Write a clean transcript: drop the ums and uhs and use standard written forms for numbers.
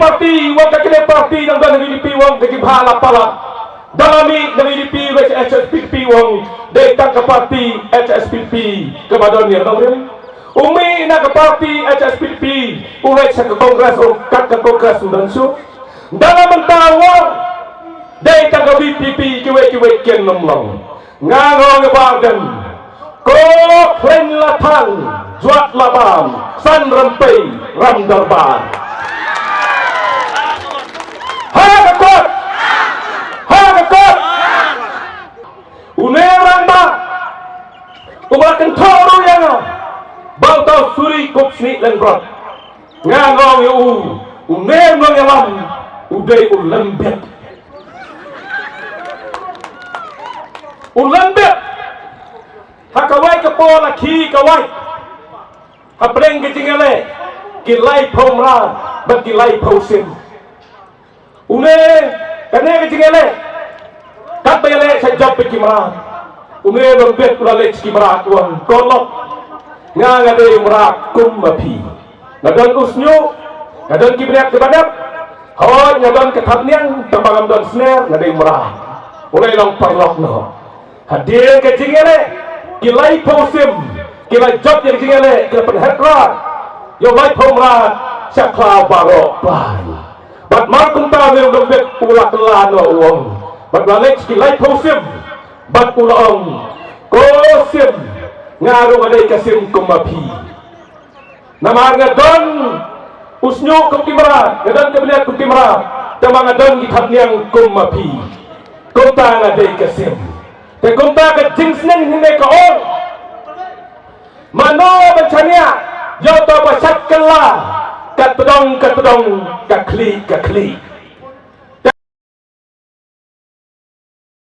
parti wang kakile parti nang dan nilipi wang kaki bhala pala dalami nilipi wang HSPP wang datang ke parti HSPP ke badan ni tahu dia umi nak ke parti HSPP ulai sa ke kongres o kat ke kongres dan su dalam mentawang datang ke BPP kiwe kian nomlong ngangong badan ko klen latang juat labam san rempai ram darbar uneran ba umakan toro yang bau tau suri kop sni lengrot ngangong yu uner mengelam udai ulembet hakawai kepola ki kawai hapreng kecingale kilai pomra bakilai pausim une kane kecingale kat bayale sa job pikimra une lembet ulale cikimra kuan kolok ngangade mra kumapi nadon usnyo nadon kibriak kebanyak hoy nadon ketapniang tambangam don snare ngade mra ulai long parlok no hadir kecingale kilai pausim kilai job yang kecingale ke penhekrat yo lai pomra sakla barok ban bat markum ta me lembet ulak lano uang bat balik kilai pausim bat ulong kosim ngaru adai kasim kumapi nama ngadon usnyo kumtimra ngadon kebelia kumtimra tamang ngadon gitapniang kumapi kumta ngadai kasim te kumta ke jingsneng hine ka on mano bencania yo to basat kala kat pedong ka kli